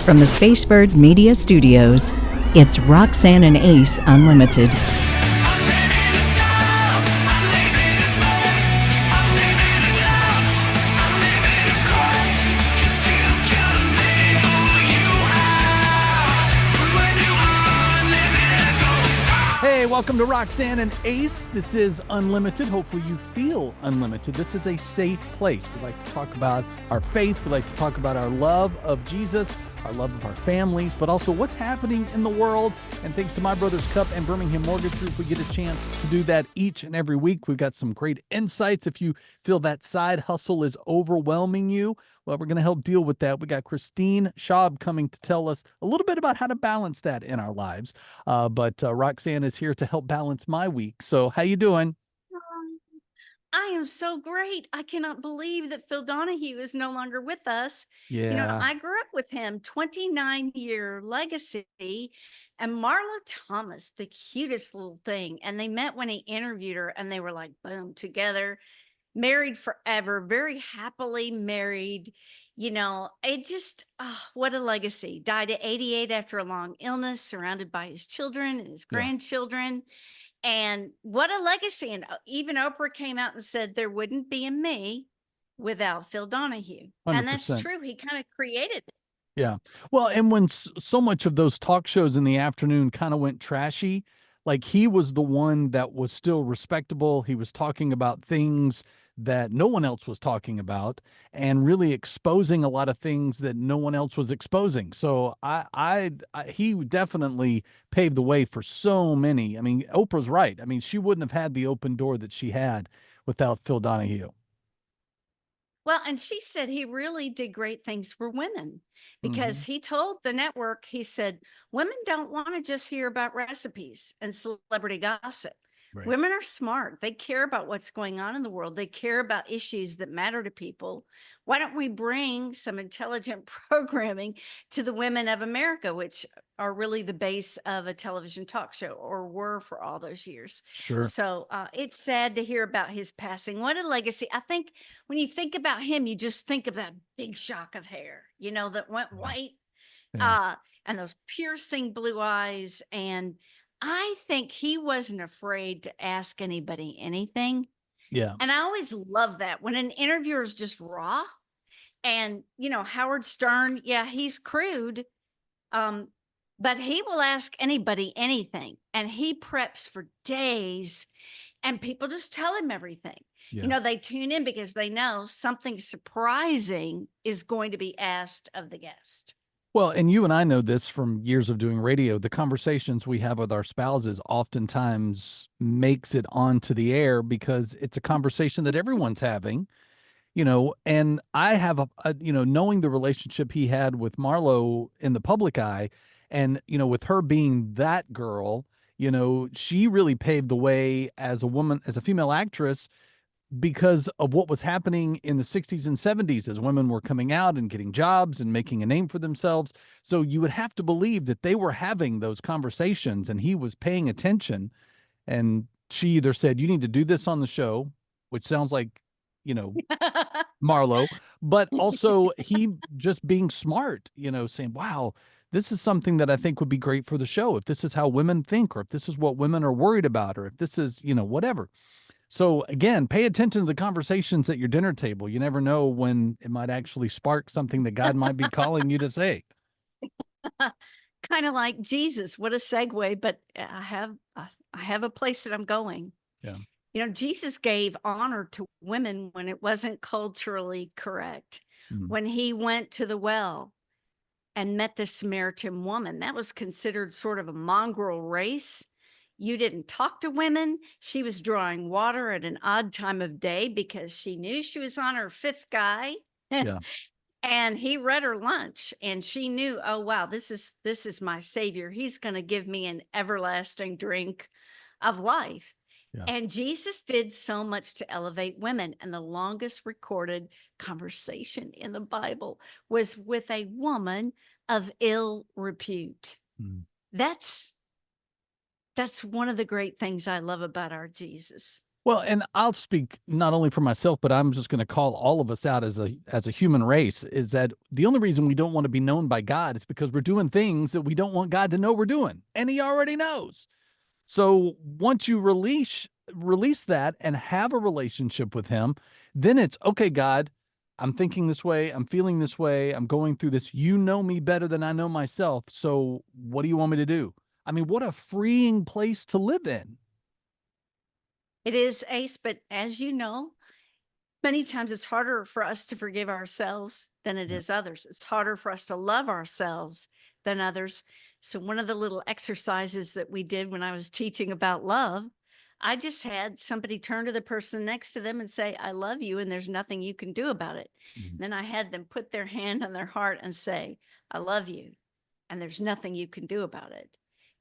From the Spacebird Media Studios, it's Roxanne and Ace Unlimited. Hey, welcome to Roxanne and Ace. This is Unlimited. Hopefully you feel unlimited. This is a safe place. We like to talk about our faith. We like to talk about our love of Jesus, our love of our families, but also what's happening in the world. And thanks to My Brother's Cup and Birmingham Mortgage Group, we get a chance to do that each and every week. We've got some great insights. If you feel that side hustle is overwhelming you, well, we're going to help deal with that. We got Christine Schaub coming to tell us a little bit about how to balance that in our lives. But Roxanne is here to help balance my week. So how you doing? I am so great. I cannot believe that Phil Donahue is no longer with us. Yeah. I grew up with him, 29-year legacy, and Marla Thomas, the cutest little thing. And they met when he interviewed her, and they were like, boom, together, married forever, very happily married. It just, what a legacy. Died at 88 after a long illness, surrounded by his children and his Yeah. grandchildren. And what a legacy. And even Oprah came out and said, there wouldn't be a me without Phil Donahue. And that's 100%. true. He kind of created it. Yeah. Well, and when so much of those talk shows in the afternoon kind of went trashy, like he was the one that was still respectable. He was talking about things that no one else was talking about and really exposing a lot of things that no one else was exposing. So he definitely paved the way for so many. I mean, Oprah's right. I mean, she wouldn't have had the open door that she had without Phil Donahue. Well, and she said he really did great things for women because he told the network, he said, women don't want to just hear about recipes and celebrity gossip. Right. Women are smart. They care about what's going on in the world. They care about issues that matter to people. Why don't we bring some intelligent programming to the women of America, which are really the base of a television talk show, or were for all those years. Sure. So it's sad to hear about his passing. What a legacy. I think when you think about him, you just think of that big shock of hair, that went white, Yeah. and those piercing blue eyes. And I think he wasn't afraid to ask anybody anything. Yeah. And I always love that when an interviewer is just raw. And, Howard Stern, yeah, he's crude, but he will ask anybody anything. And he preps for days, and people just tell him everything. Yeah. They tune in because they know something surprising is going to be asked of the guest. Well, and you and I know this from years of doing radio. The conversations we have with our spouses oftentimes makes it onto the air because it's a conversation that everyone's having, and I have knowing the relationship he had with Marlo in the public eye and, with her being that girl, she really paved the way as a woman, as a female actress because of what was happening in the 60s and 70s as women were coming out and getting jobs and making a name for themselves. So you would have to believe that they were having those conversations and he was paying attention. And she either said, you need to do this on the show, which sounds like, Marlo, but also he just being smart, saying, wow, this is something that I think would be great for the show. If this is how women think, or if this is what women are worried about, or if this is, whatever. So again, pay attention to the conversations at your dinner table. You never know when it might actually spark something that God might be calling you to say. Kind of like Jesus. What a segue, but I have a place that I'm going. Yeah. Jesus gave honor to women when it wasn't culturally correct. Mm. When he went to the well and met the Samaritan woman, that was considered sort of a mongrel race. You didn't talk to women. She was drawing water at an odd time of day because she knew she was on her fifth guy. Yeah. And he read her lunch, and she knew, oh, wow, this is my savior. He's going to give me an everlasting drink of life. Yeah. And Jesus did so much to elevate women. And the longest recorded conversation in the Bible was with a woman of ill repute. Mm. That's one of the great things I love about our Jesus. Well, and I'll speak not only for myself, but I'm just going to call all of us out as a human race, is that the only reason we don't want to be known by God is because we're doing things that we don't want God to know we're doing, and he already knows. So once you release that and have a relationship with him, then it's okay, God, I'm thinking this way, I'm feeling this way, I'm going through this. You know me better than I know myself. So what do you want me to do? I mean, what a freeing place to live in. It is, Ace, but as you know, many times it's harder for us to forgive ourselves than it Yeah. is others. It's harder for us to love ourselves than others. So one of the little exercises that we did when I was teaching about love, I just had somebody turn to the person next to them and say, I love you, and there's nothing you can do about it. Mhm. Then I had them put their hand on their heart and say, I love you, and there's nothing you can do about it.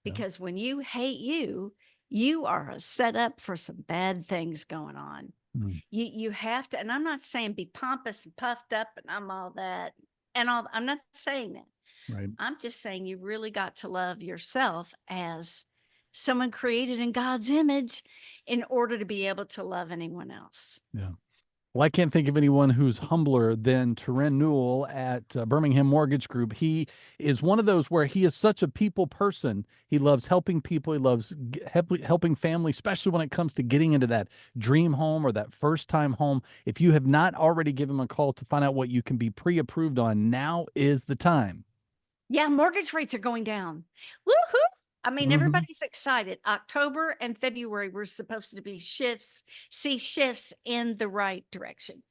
Yeah. Because when you hate you, you are a setup for some bad things going on. Mm. You have to, and I'm not saying be pompous and puffed up and I'm all that and all. I'm not saying that. Right. I'm just saying you really got to love yourself as someone created in God's image in order to be able to love anyone else. Yeah. Well, I can't think of anyone who's humbler than Terren Newell at Birmingham Mortgage Group. He is one of those where he is such a people person. He loves helping people. He loves helping families, especially when it comes to getting into that dream home or that first time home. If you have not already given him a call to find out what you can be pre-approved on, now is the time. Yeah, mortgage rates are going down. Woohoo! I mean, Mhm. everybody's excited. October and February were supposed to be see shifts in the right direction.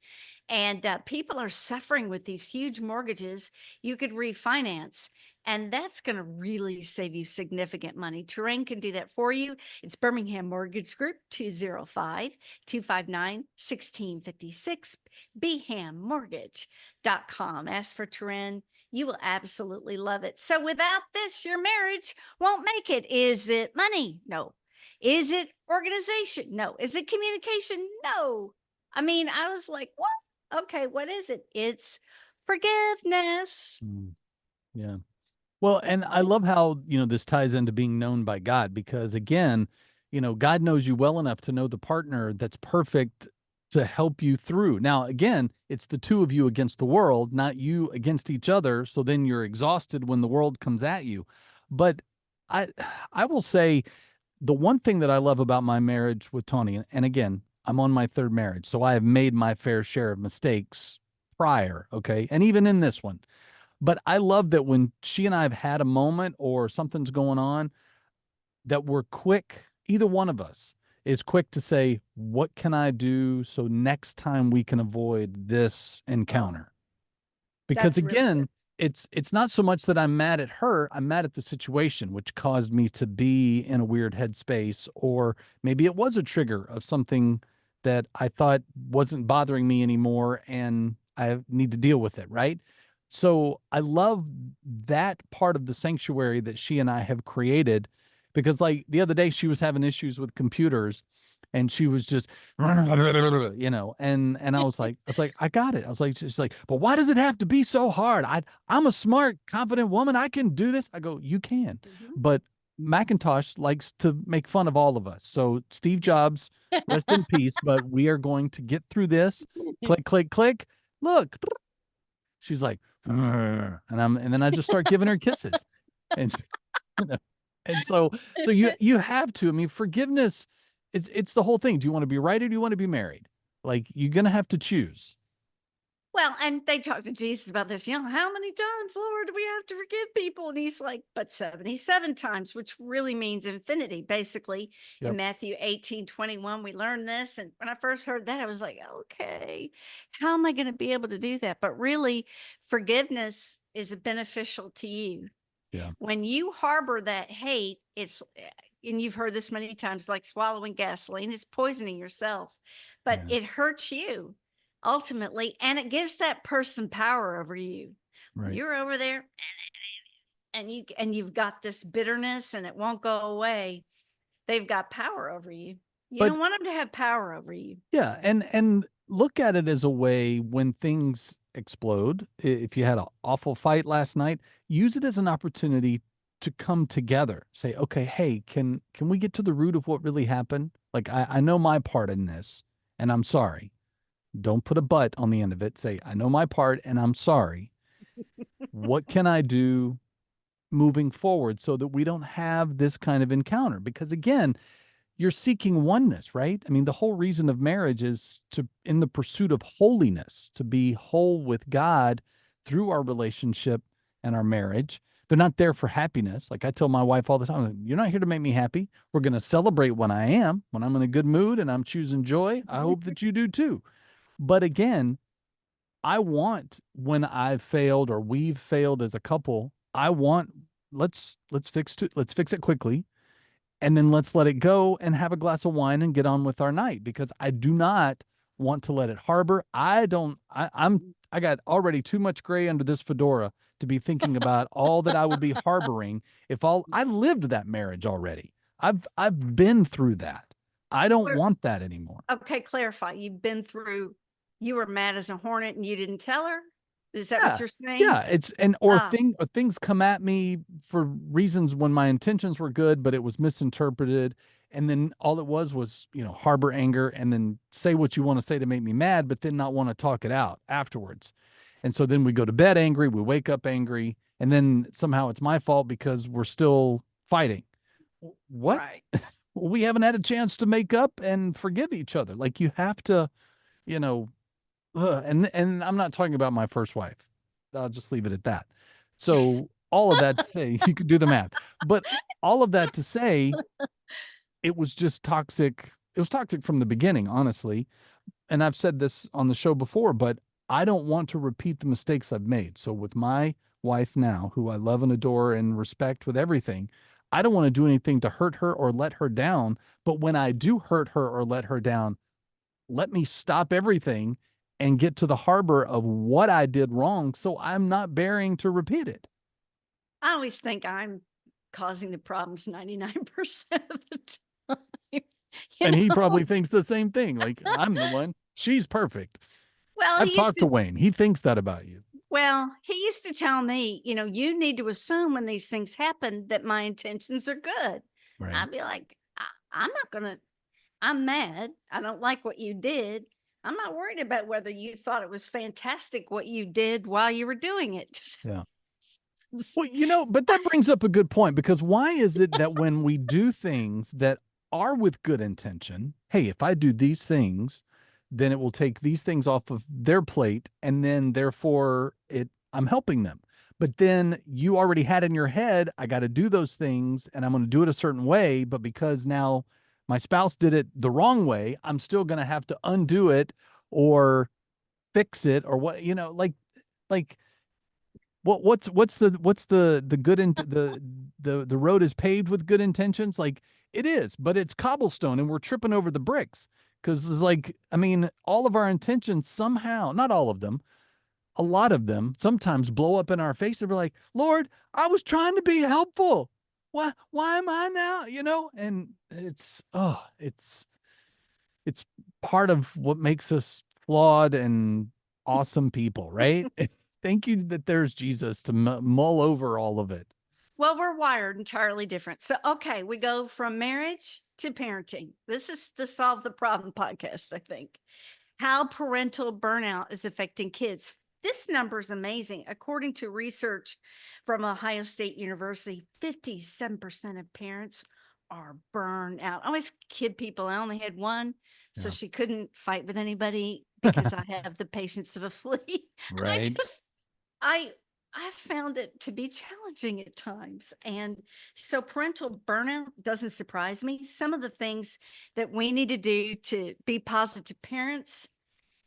And people are suffering with these huge mortgages. You could refinance, and that's going to really save you significant money. Terrain can do that for you. It's Birmingham Mortgage Group, 205-259-1656, bhammortgage.com. Ask for Terrain. You will absolutely love it. So without this, your marriage won't make it. Is it money? No. Is it organization? No. Is it communication? No. I mean, I was like, what? Okay, what is it? It's forgiveness. Mm. Yeah. Well, and I love how, this ties into being known by God because again, God knows you well enough to know the partner that's perfect to help you through. Now, again, it's the two of you against the world, not you against each other. So then you're exhausted when the world comes at you. But I I will say the one thing that I love about my marriage with Tony, and again, I'm on my third marriage, so I have made my fair share of mistakes prior, okay? And even in this one. But I love that when she and I have had a moment or something's going on, that we're quick, either one of us is quick to say, what can I do so next time we can avoid this encounter? Because That's really good. again, it's not so much that I'm mad at her, I'm mad at the situation, which caused me to be in a weird headspace, or maybe it was a trigger of something that I thought wasn't bothering me anymore and I need to deal with it, right? So I love that part of the sanctuary that she and I have created because like the other day she was having issues with computers and she was just and I was like I got it. I was like she's like, but why does it have to be so hard? I'm a smart confident woman, I can do this. I go, you can. Mhm. But Macintosh likes to make fun of all of us, so Steve Jobs, rest in peace, but we are going to get through this. Click click click, look. She's like, and then I just start giving her kisses. And you know, and so you have to. I mean, forgiveness, it's the whole thing. Do you want to be right or do you want to be married? Like you're gonna have to choose. Well, and they talked to Jesus about this, how many times, Lord, do we have to forgive people? And he's like, but 77 times, which really means infinity. Basically, Yep. in Matthew 18:21, we learned this. And when I first heard that, I was like, okay, how am I going to be able to do that? But really, forgiveness is beneficial to you. Yeah. When you harbor that hate, and you've heard this many times, like swallowing gasoline, it's poisoning yourself, but Yeah. it hurts you ultimately, and it gives that person power over you. Right. You're over there and you've got this bitterness and it won't go away. They've got power over you. You But don't want them to have power over you. yeah, and look at it as a way when things explode. If you had an awful fight last night, use it as an opportunity to come together. Say, okay, hey, can we get to the root of what really happened? Like, I know my part in this, and I'm sorry. Don't put a but on the end of it. Say, I know my part and I'm sorry. What can I do moving forward so that we don't have this kind of encounter? Because again, you're seeking oneness, right? I mean, the whole reason of marriage is to, in the pursuit of holiness, to be whole with God through our relationship and our marriage. They're not there for happiness. Like I tell my wife all the time, you're not here to make me happy. We're going to celebrate when I am, when I'm in a good mood and I'm choosing joy. I hope that you do too. But again, I want, when I've failed or we've failed as a couple, I want, let's fix it quickly, and then let's let it go and have a glass of wine and get on with our night, because I do not want to let it harbor. I got already too much gray under this fedora to be thinking about all that I would be harboring if all I lived that marriage already. I've been through that. I don't Where- want that anymore. Okay, clarify. You've been through, you were mad as a hornet and you didn't tell her? Is that Yeah, what you're saying? yeah, it's Ah, or things come at me for reasons when my intentions were good, but it was misinterpreted, and then all it was, harbor anger and then say what you want to say to make me mad, but then not want to talk it out afterwards. And so then we go to bed angry, we wake up angry, and then somehow it's my fault because we're still fighting. What? right. We haven't had a chance to make up and forgive each other. Like you have to, you know, and I'm not talking about my first wife. I'll just leave it at that. So all of that to say, you could do the math, but all of that to say, it was just toxic. It was toxic from the beginning, honestly. And I've said this on the show before, but I don't want to repeat the mistakes I've made. So with my wife now, who I love and adore and respect with everything, I don't want to do anything to hurt her or let her down. But when I do hurt her or let her down, let me stop everything and get to the harbor of what I did wrong so I'm not bearing to repeat it. I always think I'm causing the problems 99% of the time. You And he know? probably thinks the same thing. Like, I'm the one. She's perfect. Well, I've talked to Wayne. He thinks that about you. he used to tell me, you need to assume when these things happen that my intentions are good. Right. I'd be like, I'm not gonna, I'm mad. I don't like what you did. I'm not worried about whether you thought it was fantastic what you did while you were doing it. Yeah. Well, but that brings up a good point, because why is it that when we do things that are with good intention, hey, if I do these things, then it will take these things off of their plate, and then therefore I'm helping them. But then you already had in your head, I got to do those things and I'm going to do it a certain way. But because now my spouse did it the wrong way, I'm still going to have to undo it or fix it or what, like what's the good the road is paved with good intentions, like it is, but it's cobblestone and we're tripping over the bricks, because it's like, I mean, all of our intentions somehow, not all of them, a lot of them sometimes blow up in our face and we're like, Lord, I was trying to be helpful, why am I now, and it's part of what makes us flawed and awesome people, right? Thank you that there's Jesus to mull over all of it. Well, we're wired entirely different. So, okay, we go from marriage to parenting. This is the Solve the Problem podcast, I think. How parental burnout is affecting kids. This number is amazing. According to research from Ohio State University, 57% of parents are burned out. I always kid people, I only had one, so Yeah. she couldn't fight with anybody because I have the patience of a flea. Right. I found it to be challenging at times. And so parental burnout doesn't surprise me. Some of the things that we need to do to be positive parents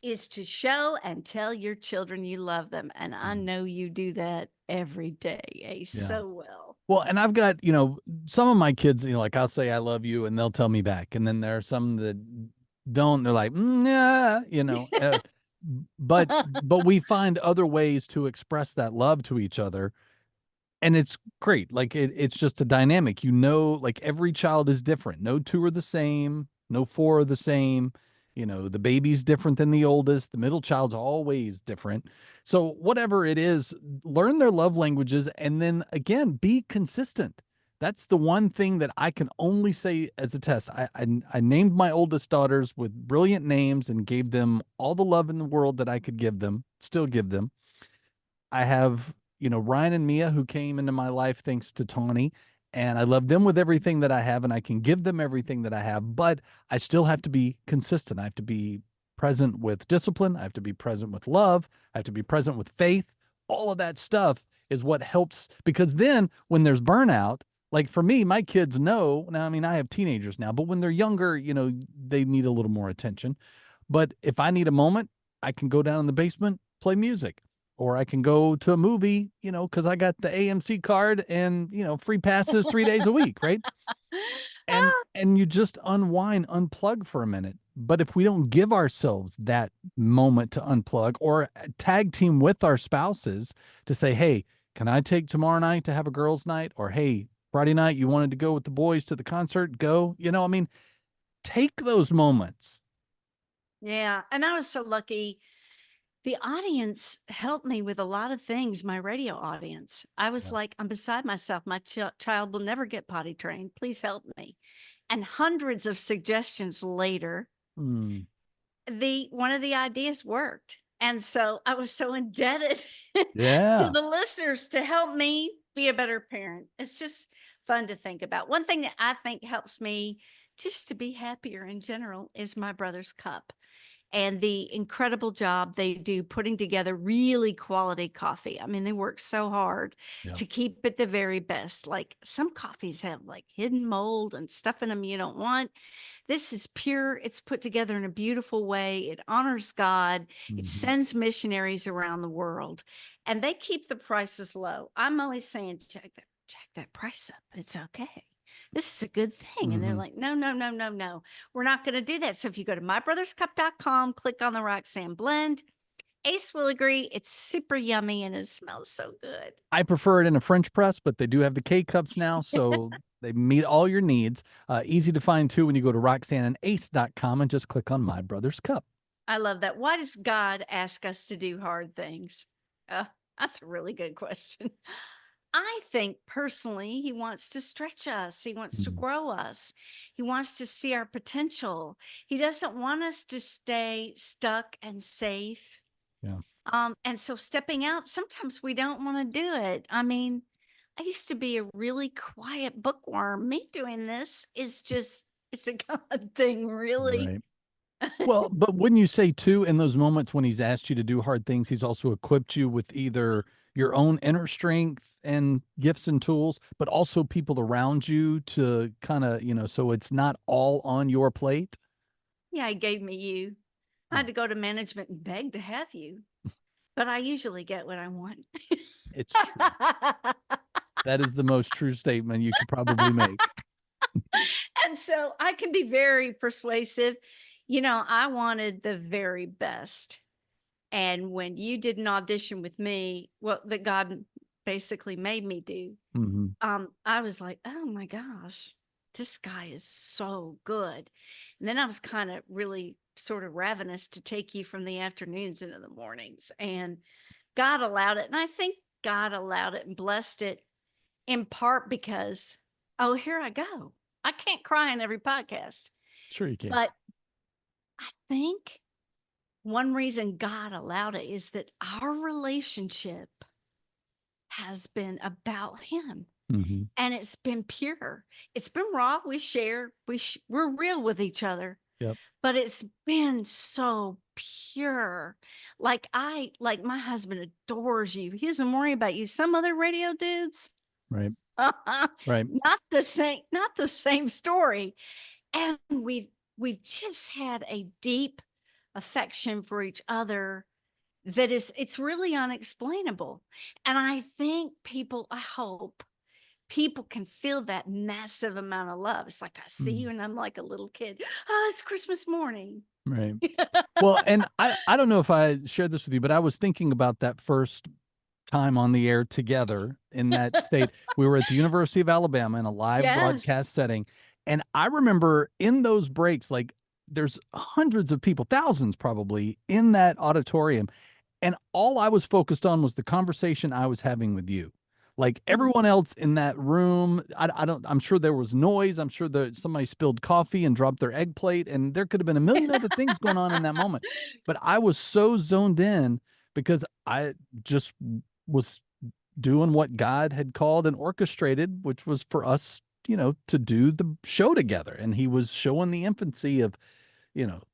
is to show and tell your children you love them. And I know you do that every day, Ace, Yeah. so well. Well, and I've got, some of my kids, like I'll say I love you and they'll tell me back. And then there are some that don't. They're like, yeah, but we find other ways to express that love to each other. And it's great. Like it's just a dynamic, like every child is different. No two are the same. No four are the same. The baby's different than the oldest. The middle child's always different. So whatever it is, learn their love languages and then again, be consistent. That's the one thing that I can only say as a test. I named my oldest daughters with brilliant names and gave them all the love in the world that I could give them, still give them. I have, Ryan and Mia who came into my life thanks to Tawny, and I love them with everything that I have, and I can give them everything that I have, but I still have to be consistent. I have to be present with discipline. I have to be present with love. I have to be present with faith. All of that stuff is what helps, because then when there's burnout, like for me, my kids know now, I mean, I have teenagers now, but when they're younger, they need a little more attention. But if I need a moment, I can go down in the basement, play music, or I can go to a movie, because I got the AMC card and, free passes 3 days a week, right? And you just unwind, unplug for a minute. But if we don't give ourselves that moment to unplug, or tag team with our spouses to say, hey, can I take tomorrow night to have a girls' night? Or hey, Friday night, you wanted to go with the boys to the concert? Go. I mean, take those moments. Yeah. And I was so lucky. The audience helped me with a lot of things, my radio audience. I was Yeah. like, I'm beside myself. My child will never get potty trained. Please help me. And hundreds of suggestions later, Mm, one of the ideas worked. And so I was so indebted to yeah. the listeners to help me be a better parent. It's just fun to think about. One thing that I think helps me just to be happier in general is my brother's cup and the incredible job they do putting together really quality coffee. I mean, they work so hard Yeah. to keep it the very best. Like some coffees have like hidden mold and stuff in them you don't want. This is pure. It's put together in a beautiful way. It honors God. It Mhm. sends missionaries around the world, and they keep the prices low. I'm only saying, check that price up. It's okay. This is a good thing. And they're Mhm. like, no, no, no, no, no. We're not going to do that. So if you go to mybrotherscup.com, click on the Roxanne blend, Ace will agree. It's super yummy and it smells so good. I prefer it in a French press, but they do have the K cups now, so they meet all your needs. Easy to find too when you go to roxanneandace.com and just click on My Brother's Cup. I love that. Why does God ask us to do hard things? That's a really good question. I think personally, he wants to stretch us. He wants to Mhm. grow us. He wants to see our potential. He doesn't want us to stay stuck and safe. Yeah. And so stepping out, sometimes we don't want to do it. I mean, I used to be a really quiet bookworm. Me doing this is just, it's a God thing, really. Right. Well, but wouldn't you say too, in those moments when he's asked you to do hard things, he's also equipped you with either your own inner strength and gifts and tools, but also people around you to kind of, so it's not all on your plate? Yeah, he gave me you. I had to go to management and beg to have you, but I usually get what I want. It's true. That is the most true statement you could probably make. And so I can be very persuasive. I wanted the very best. And when you did an audition with me, what that God basically made me do, Mhm. I was like, oh my gosh, this guy is so good. And then I was kind of really sort of ravenous to take you from the afternoons into the mornings. And God allowed it. And I think God allowed it and blessed it in part because, oh, here I go. I can't cry in every podcast, Sure you can. but I think one reason God allowed it is that our relationship has been about Him Mhm. and it's been pure. It's been raw. We share, we're real with each other, Yep. but it's been so pure. Like my husband adores you. He doesn't worry about you. Some other radio dudes, Right. Right. not the same story. And we've just had a deep affection for each other that it's really unexplainable. And I hope people can feel that massive amount of love. It's like I see Mm. you and I'm like a little kid. Oh, it's Christmas morning. Right. Well, and I don't know if I shared this with you, but I was thinking about that first time on the air together in that state. We were at the University of Alabama in a live Yes. broadcast setting. And I remember in those breaks, like there's hundreds of people, thousands probably in that auditorium. And all I was focused on was the conversation I was having with you. Like everyone else in that room, I'm sure there was noise. I'm sure that somebody spilled coffee and dropped their egg plate, and there could have been a million other things going on in that moment. But I was so zoned in because I just was doing what God had called and orchestrated, which was for us, to do the show together. And he was showing the infancy of,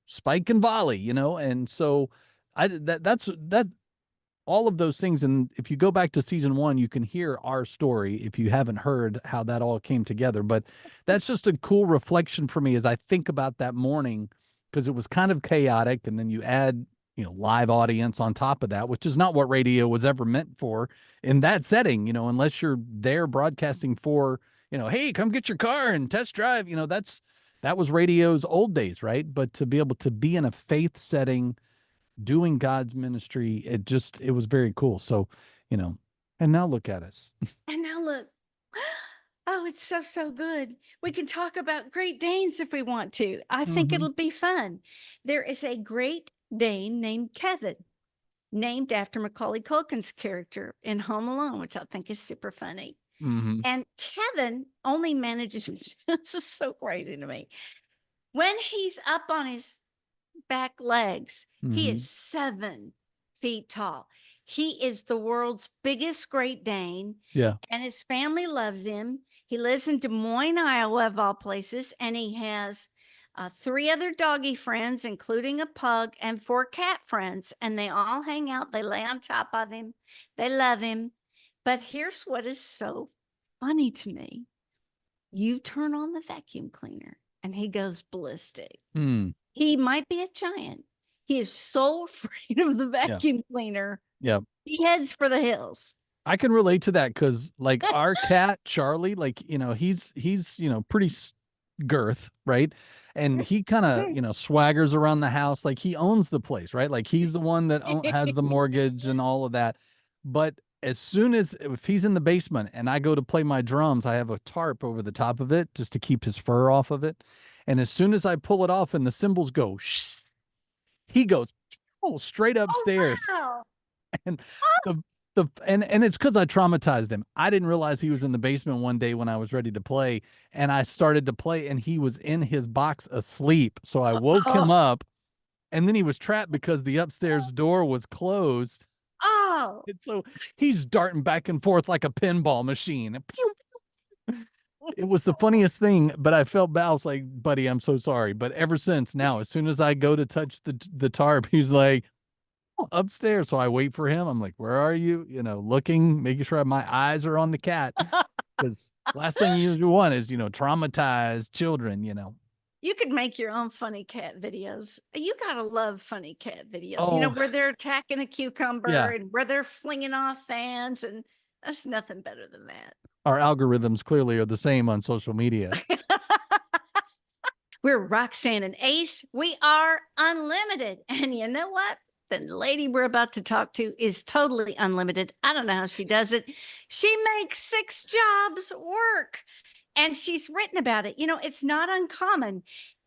spike and volley, and so that's all of those things. And if you go back to season 1, you can hear our story if you haven't heard how that all came together. But that's just a cool reflection for me as I think about that morning, because it was kind of chaotic. And then you add, live audience on top of that, which is not what radio was ever meant for in that setting, unless you're there broadcasting for, hey, come get your car and test drive. That was radio's old days, right? But to be able to be in a faith setting, doing God's ministry, it was very cool. So, and now look at us. And now look. Oh, it's so good. We can talk about Great Danes if we want to. I think Mhm. it'll be fun. There is a Great Dane named Kevin, named after Macaulay Culkin's character in Home Alone, which I think is super funny. Mhm. And Kevin only manages, this is so crazy to me. When he's up on his back legs, he Mhm. is 7 feet tall. He is the world's biggest Great Dane, Yeah. and his family loves him. He lives in Des Moines, Iowa, of all places, and he has 3 other doggy friends, including a pug, and 4 cat friends, and they all hang out. They lay on top of him. They love him. But here's what is so funny to me. You turn on the vacuum cleaner, and he goes ballistic. Hmm. He might be a giant. He is so afraid of the vacuum cleaner. Yeah. He heads for the hills. I can relate to that because, like, our cat Charlie, like, he's pretty girth, right? And he kind of swaggers around the house, like he owns the place, right? Like he's the one that has the mortgage and all of that. But as soon as if he's in the basement and I go to play my drums, I have a tarp over the top of it just to keep his fur off of it. And as soon as I pull it off and the cymbals go, shh, he goes straight upstairs. Wow. And and it's because I traumatized him. I didn't realize he was in the basement one day when I was ready to play, and I started to play, and he was in his box asleep. So I woke him up, and then he was trapped because the upstairs door was closed. Oh. And so he's darting back and forth like a pinball machine. It was the funniest thing, but I felt bad. I was like, buddy, I'm so sorry. But ever since now, as soon as I go to touch the tarp, he's like, upstairs. So I wait for him. I'm like, where are you? Looking, making sure my eyes are on the cat. Because last thing you want is, traumatized children, You could make your own funny cat videos. You gotta love funny cat videos. Oh, Where they're attacking a cucumber yeah. and where they're flinging off fans, and that's nothing better than that. Our algorithms clearly are the same on social media. We're Roxanne and Ace. We are unlimited. And you know what? The lady we're about to talk to is totally unlimited. I don't know how she does it. She makes 6 jobs work. And she's written about it. It's not uncommon.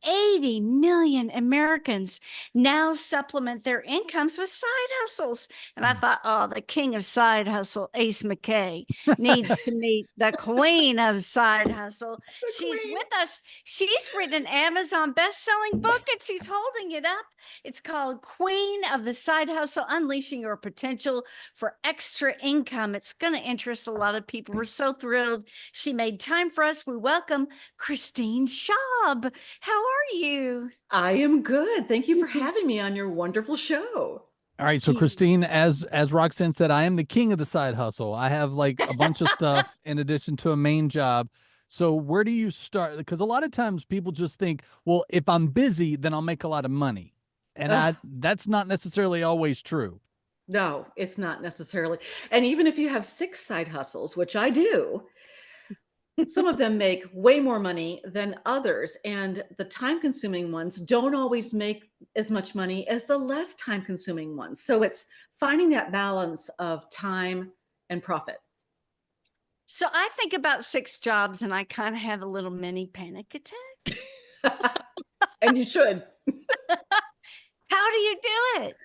80 million Americans now supplement their incomes with side hustles. And I thought, oh, the king of side hustle, Ace McKay, needs to meet the queen of side hustle. She's with us. She's written an Amazon best-selling book, and she's holding it up. It's called Queen of the Side Hustle, Unleashing Your Potential for Extra Income. It's going to interest a lot of people. We're so thrilled she made time for us. We welcome Christine Schaub. How are you? I am good. Thank you for having me on your wonderful show. All right. So Christine, as Roxanne said, I am the king of the side hustle. I have like a bunch of stuff in addition to a main job. So where do you start? Because a lot of times people just think, well, if I'm busy, then I'll make a lot of money. And that's not necessarily always true. No, it's not necessarily. And even if you have 6 side hustles, which I do, some of them make way more money than others. And the time consuming ones don't always make as much money as the less time consuming ones. So it's finding that balance of time and profit. So I think about 6 jobs and I kind of have a little mini panic attack. And you should. How do you do it?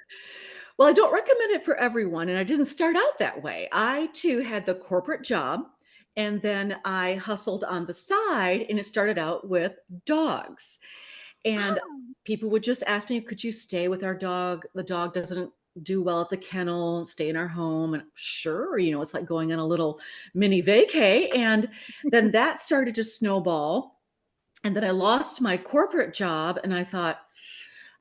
Well, I don't recommend it for everyone, and I didn't start out that way. I too had the corporate job, and then I hustled on the side, and it started out with dogs. And people would just ask me, could you stay with our dog? The dog doesn't do well at the kennel, stay in our home. And sure, it's like going on a little mini vacay. And then that started to snowball. And then I lost my corporate job, and I thought,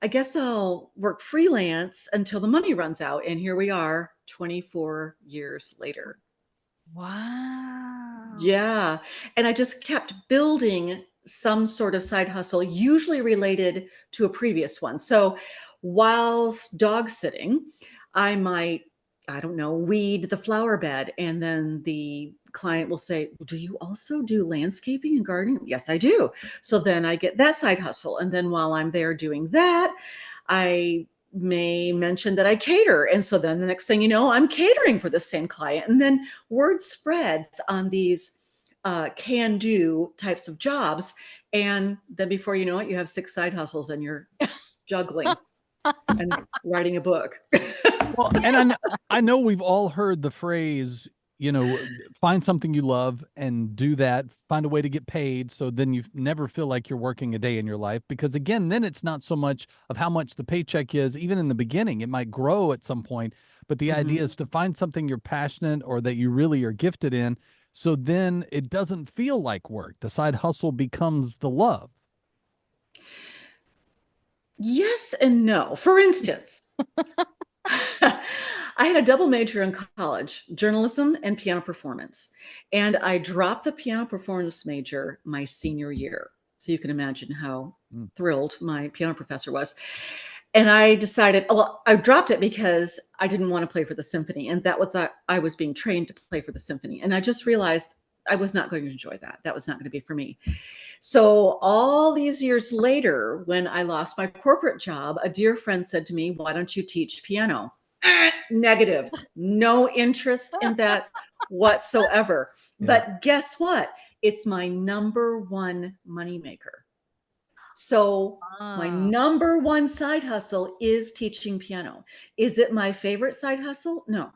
I guess I'll work freelance until the money runs out. And here we are 24 years later. Wow. Yeah. And I just kept building some sort of side hustle, usually related to a previous one. So whilst dog sitting, I might, I don't know, weed the flower bed. And then the client will say, "Well, do you also do landscaping and gardening?" Yes, I do. So then I get that side hustle. And then while I'm there doing that, I may mention that I cater. And so then the next thing you know, I'm catering for the same client. And then word spreads on these can do types of jobs. And then before you know it, you have 6 side hustles and you're juggling and writing a book. Well, and I know we've all heard the phrase, find something you love and do that, find a way to get paid. So then you never feel like you're working a day in your life, because again, then it's not so much of how much the paycheck is. Even in the beginning, it might grow at some point, but the idea is to find something you're passionate or that you really are gifted in. So then it doesn't feel like work. The side hustle becomes the love. Yes and no. For instance, I had a double major in college, journalism and piano performance. And I dropped the piano performance major my senior year. So you can imagine how thrilled my piano professor was. And I decided, well, I dropped it because I didn't want to play for the symphony. And that was, I was being trained to play for the symphony. And I just realized I was not going to enjoy that. That was not going to be for me. So all these years later, when I lost my corporate job, a dear friend said to me, "Why don't you teach piano?" Negative. No interest in that whatsoever. Yeah. But guess what? It's my number one moneymaker. So my number one side hustle is teaching piano. Is it my favorite side hustle? No.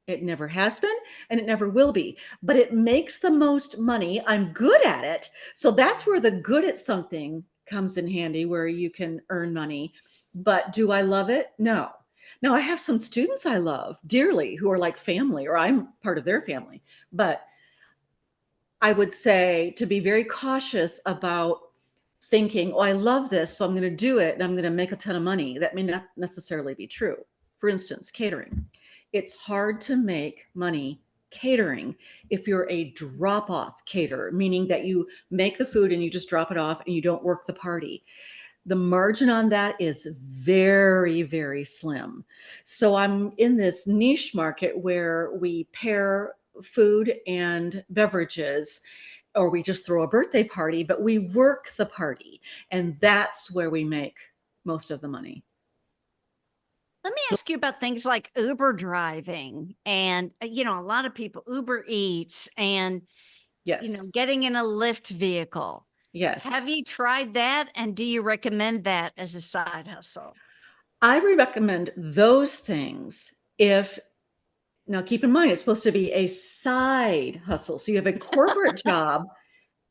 It never has been, and it never will be, but it makes the most money. I'm good at it. So that's where the good at something comes in handy, where you can earn money. But do I love it? No. Now, I have some students I love dearly who are like family, or I'm part of their family. But I would say to be very cautious about thinking, "Oh, I love this, so I'm going to do it and I'm going to make a ton of money." That may not necessarily be true. For instance, catering. It's hard to make money catering if you're a drop-off caterer, meaning that you make the food and you just drop it off and you don't work the party. The margin on that is very, very slim. So I'm in this niche market where we pair food and beverages, or we just throw a birthday party, but we work the party. And that's where we make most of the money. Let me ask you about things like Uber driving and, a lot of people, Uber Eats and, Yes. getting in a Lyft vehicle. Yes. Have you tried that? And do you recommend that as a side hustle? I recommend those things if, now keep in mind, it's supposed to be a side hustle. So you have a corporate job,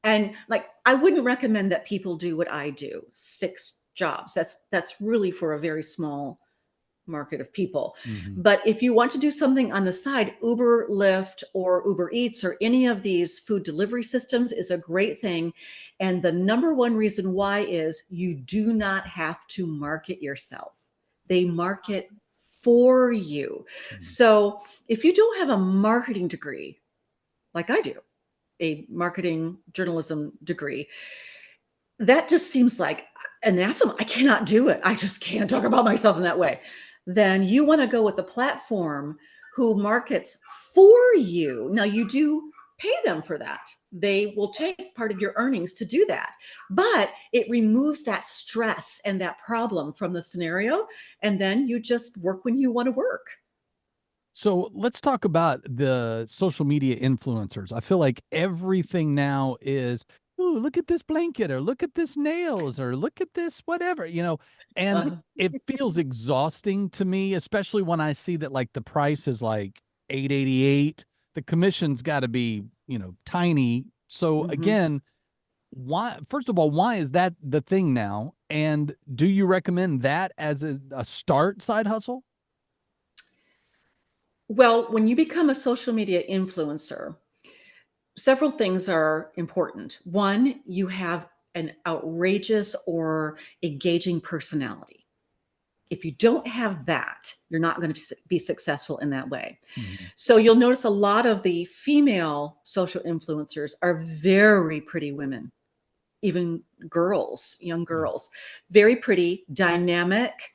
and like, I wouldn't recommend that people do what I do, 6 jobs. That's really for a very small market of people. But if you want to do something on the side, Uber, Lyft, or Uber Eats, or any of these food delivery systems is a great thing. And the number one reason why is you do not have to market yourself. They market for you. So if you don't have a marketing degree, like I do, a marketing journalism degree, that just seems like anathema. I cannot do it. I just can't talk about myself in that way. Then you want to go with a platform who markets for you. Now, you do pay them for that. They will take part of your earnings to do that, but it removes that stress and that problem from the scenario. And then you just work when you want to work. So let's talk about the social media influencers. I feel like everything now is, ooh, look at this blanket, or look at this nails, or look at this whatever, and Uh-huh. it feels exhausting to me, especially when I see that like the price is like 888. The commission's got to be, tiny. So Mhm. again, why, first of all, why is that the thing now? And do you recommend that as a start side hustle? Well, when you become a social media influencer, several things are important. One, you have an outrageous or engaging personality. If you don't have that, you're not going to be successful in that way. Mhm. So you'll notice a lot of the female social influencers are very pretty women, even girls, young Yeah. girls, very pretty, dynamic,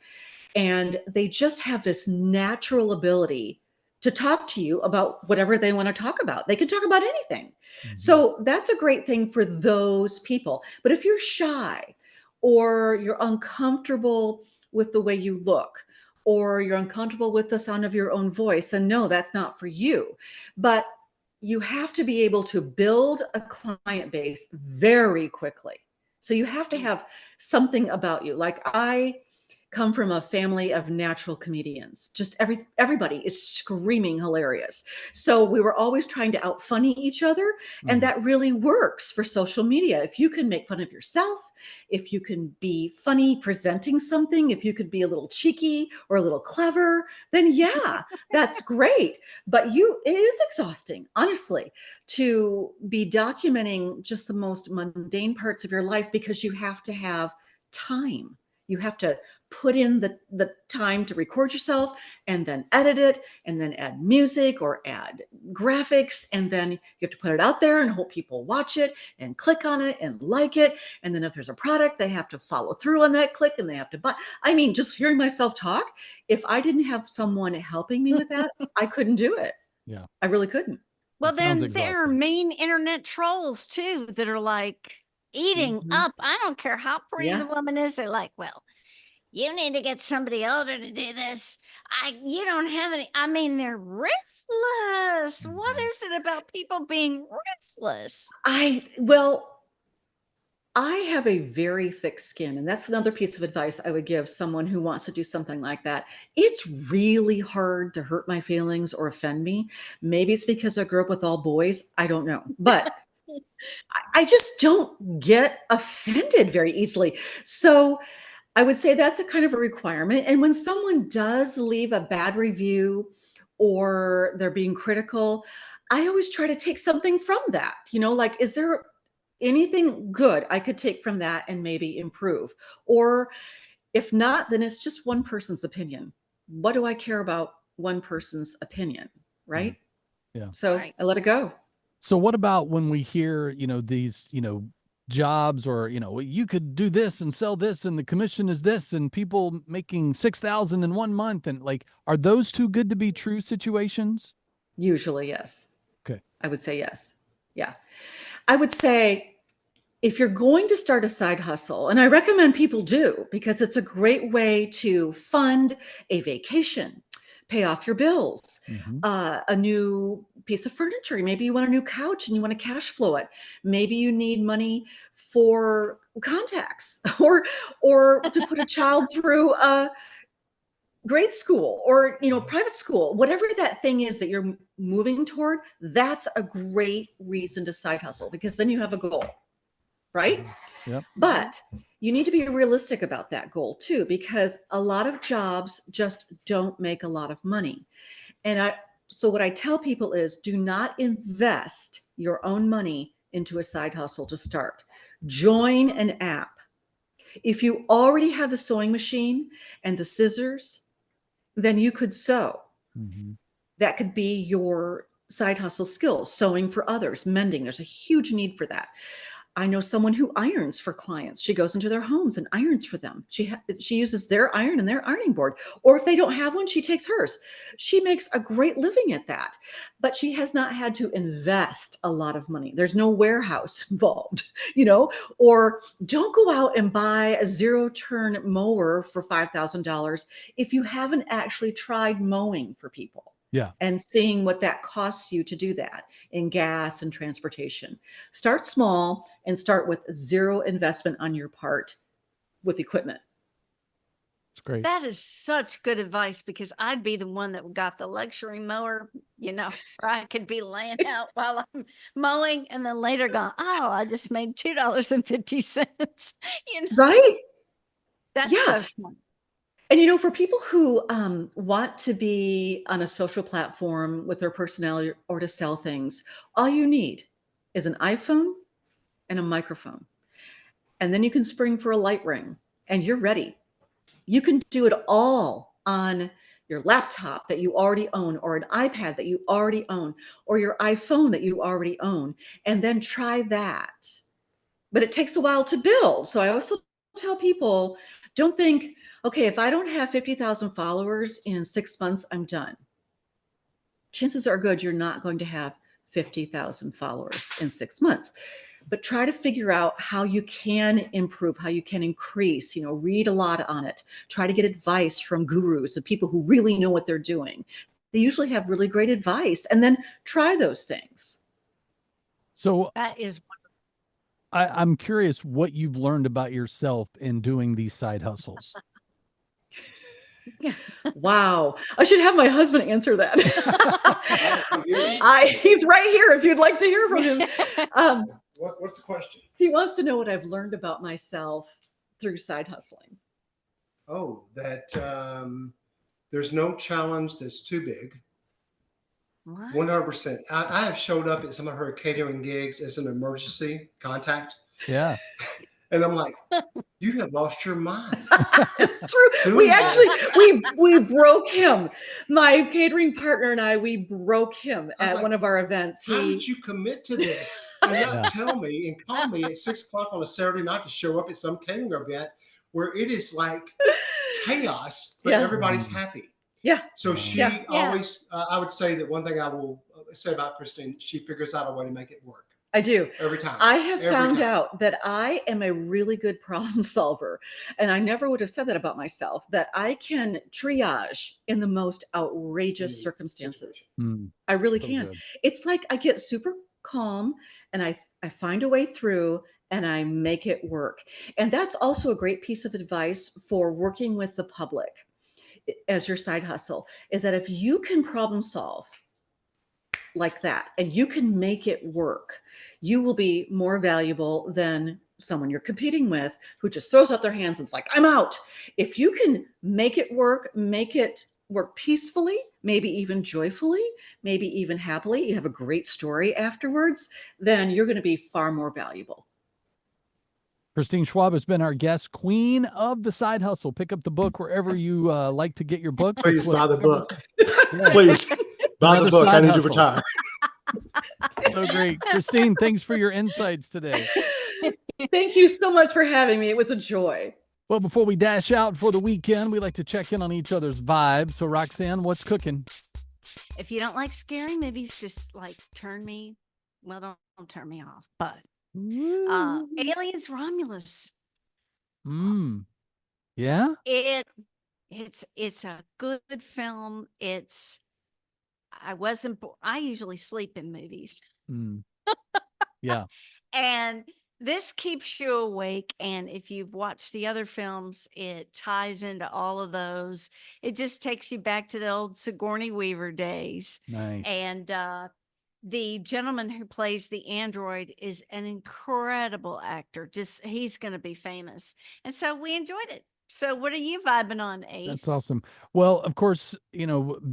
and they just have this natural ability to talk to you about whatever they want to talk about. They can talk about anything. Mhm. So that's a great thing for those people. But if you're shy or you're uncomfortable with the way you look, or you're uncomfortable with the sound of your own voice, then no, that's not for you. But you have to be able to build a client base very quickly. So you have to have something about you. Like I come from a family of natural comedians. Just everybody is screaming hilarious. So we were always trying to out funny each other, and Mm. that really works for social media. If you can make fun of yourself, if you can be funny presenting something, if you could be a little cheeky or a little clever, then yeah, that's great. But it is exhausting, honestly, to be documenting just the most mundane parts of your life because you have to have time. You have to put in the time to record yourself and then edit it and then add music or add graphics, and then you have to put it out there and hope people watch it and click on it and like it, and then if there's a product they have to follow through on that click and they have to buy. I mean, just hearing myself talk, if I didn't have someone helping me with that, I couldn't do it. Yeah. I really couldn't. Well, It sounds then there are exhausting. mean internet trolls too that are like eating Mhm. up. I don't care how pretty Yeah. the woman is. They're like, well, you need to get somebody older to do this. You don't have any. I mean, they're ruthless. What Mhm. is it about people being ruthless? Well, I have a very thick skin, and that's another piece of advice I would give someone who wants to do something like that. It's really hard to hurt my feelings or offend me. Maybe it's because I grew up with all boys. I don't know. But I just don't get offended very easily. So I would say that's a kind of a requirement. And when someone does leave a bad review or they're being critical, I always try to take something from that. Like, is there anything good I could take from that and maybe improve? Or if not, then it's just one person's opinion. What do I care about one person's opinion? Yeah. Right. Yeah. So Right. I let it go. So what about when we hear, these, jobs, or, you could do this and sell this and the commission is this, and people making 6,000 in 1 month, and like, are those too good to be true situations? Usually, yes. Okay. I would say yes. Yeah. I would say if you're going to start a side hustle, and I recommend people do because it's a great way to fund a vacation, pay off your bills, Hmm. a new piece of furniture. Maybe you want a new couch and you want to cash flow it. Maybe you need money for contacts or to put a child through a grade school or private school. Whatever that thing is that you're moving toward, that's a great reason to side hustle because then you have a goal, right? Mhm. Yep. But you need to be realistic about that goal too, because a lot of jobs just don't make a lot of money. So what I tell people is do not invest your own money into a side hustle to start. Join an app. If you already have the sewing machine and the scissors, then you could sew. Hmm. That could be your side hustle skills, sewing for others, mending. There's a huge need for that. I know someone who irons for clients. She goes into their homes and irons for them. She uses their iron and their ironing board. Or if they don't have one, she takes hers. She makes a great living at that. But she has not had to invest a lot of money. There's no warehouse involved, or don't go out and buy a zero-turn mower for $5,000 if you haven't actually tried mowing for people. Yeah. and seeing what that costs you to do that in gas and transportation. Start small and start with zero investment on your part with equipment. It's great. That is such good advice, because I'd be the one that got the luxury mower, where I could be laying out while I'm mowing, and then later go, oh, I just made $2.50. Right? That's Yeah. so smart. And for people who want to be on a social platform with their personality or to sell things, all you need is an iPhone and a microphone. And then you can spring for a light ring and you're ready. You can do it all on your laptop that you already own, or an iPad that you already own, or your iPhone that you already own, and then try that. But it takes a while to build. So I also tell people, don't think, okay, if I don't have 50,000 followers in 6 months, I'm done. Chances are good you're not going to have 50,000 followers in 6 months. But try to figure out how you can improve, how you can increase, read a lot on it. Try to get advice from gurus and people who really know what they're doing. They usually have really great advice, and then try those things. So That is I'm curious what you've learned about yourself in doing these side hustles. Wow. I should have my husband answer that. He's right here if you'd like to hear from him. What's the question? He wants to know what I've learned about myself through side hustling. Oh, that there's no challenge that's too big. What? 100%. I have showed up at some of her catering gigs as an emergency contact. Yeah. And I'm like, you have lost your mind. It's true. We actually, we broke him. My catering partner and we broke him at like, one of our events. How did you commit to this and not tell me and call me at 6 o'clock on a Saturday night to show up at some catering event where it is like chaos, but everybody's happy. Yeah. So she always, I would say that one thing I will say about Christine, she figures out a way to make it work. I do. Every time. I have found out that I am a really good problem solver. And I never would have said that about myself, that I can triage in the most outrageous circumstances. I really can. Good. It's like I get super calm and I find a way through and I make it work. And that's also a great piece of advice for working with the public as your side hustle, is that if you can problem solve like that and you can make it work, you will be more valuable than someone you're competing with who just throws up their hands and is like, I'm out. If you can make it work peacefully, maybe even joyfully, maybe even happily, you have a great story afterwards, then you're going to be far more valuable. Christine Schaub has been our guest, queen of the side hustle. Pick up the book wherever you like to get your books. Please buy the book. Please buy the book. I need to retire. So great. Christine, thanks for your insights today. Thank you so much for having me. It was a joy. Well, before we dash out for the weekend, we like to check in on each other's vibes. So, Roxanne, what's cooking? If you don't like scary movies, just don't turn me off. But Aliens Romulus. Yeah. It's a good film. I usually sleep in movies. Yeah. And this keeps you awake. And if you've watched the other films, it ties into all of those. It just takes you back to the old Sigourney Weaver days. Nice. And the gentleman who plays the android is an incredible actor. He's going to be famous. And so we enjoyed it. So what are you vibing on, Ace? That's awesome. Well, of course,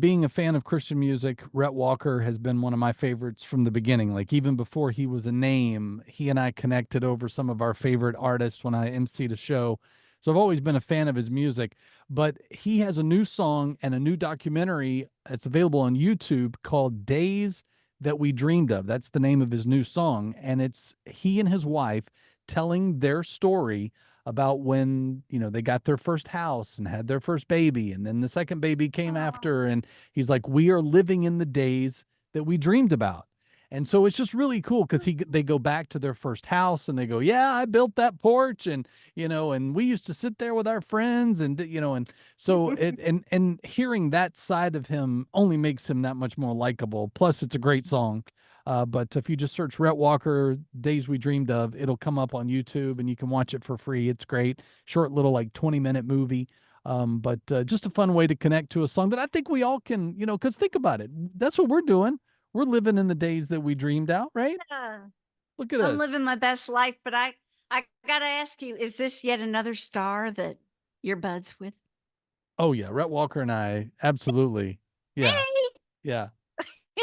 being a fan of Christian music, Rhett Walker has been one of my favorites from the beginning. Like even before he was a name, he and I connected over some of our favorite artists when I emceed a show. So I've always been a fan of his music, but he has a new song and a new documentary that's available on YouTube called Days That We Dreamed Of. That's the name of his new song. And it's he and his wife telling their story about when, they got their first house and had their first baby. And then the second baby came after. And he's like, we are living in the days that we dreamed about. And so it's just really cool because they go back to their first house and they go, yeah, I built that porch, and and we used to sit there with our friends, and and so and hearing that side of him only makes him that much more likable. Plus, it's a great song. But if you just search Rhett Walker, Days We Dreamed Of, it'll come up on YouTube and you can watch it for free. It's great. Short little 20-minute movie. But just a fun way to connect to a song that I think we all can, because think about it. That's what we're doing. We're living in the days that we dreamed out, right? Yeah. Look at us. I'm living my best life, but I got to ask you, is this yet another star that you're buds with? Oh, yeah. Rhett Walker and I, absolutely. Yeah. Hey! Yeah.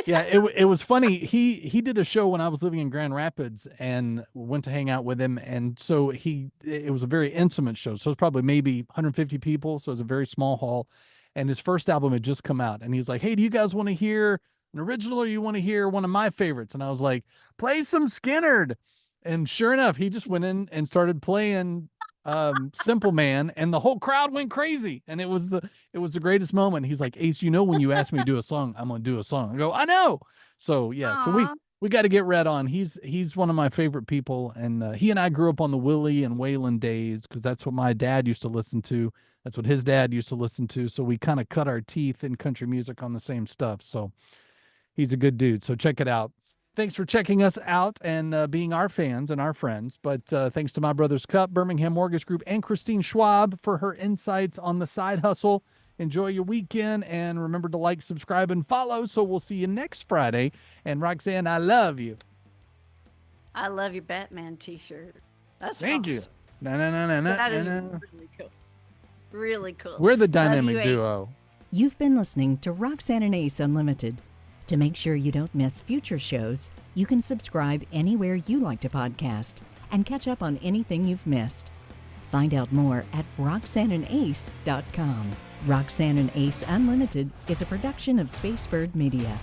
Yeah, it was funny. He did a show when I was living in Grand Rapids and went to hang out with him. And so it was a very intimate show. So it was probably maybe 150 people. So it was a very small hall. And his first album had just come out. And he's like, hey, do you guys want to hear an original or you want to hear one of my favorites? And I was like, play some Skinnerd. And sure enough, he just went in and started playing Simple Man, and the whole crowd went crazy. And it was the greatest moment. He's like, Ace, when you ask me to do a song, I'm going to do a song. I go, I know. So yeah, Aww. so we got to get Rhett on. He's one of my favorite people. And he and I grew up on the Willie and Waylon days, because that's what my dad used to listen to. That's what his dad used to listen to. So we kind of cut our teeth in country music on the same stuff. So he's a good dude. So check it out. Thanks for checking us out and being our fans and our friends. But thanks to My Brother's Cup, Birmingham Mortgage Group, and Christine Schwab for her insights on the side hustle. Enjoy your weekend, and remember to like, subscribe, and follow. So we'll see you next Friday. And Roxanne, I love you. I love your Batman t-shirt. That's Thank awesome. you. No. That is really cool. Really cool. We're the Love dynamic you, duo. You've been listening to Roxanne and Ace Unlimited. To make sure you don't miss future shows, you can subscribe anywhere you like to podcast and catch up on anything you've missed. Find out more at RoxanneandAce.com. Roxanne and Ace Unlimited is a production of Spacebird Media.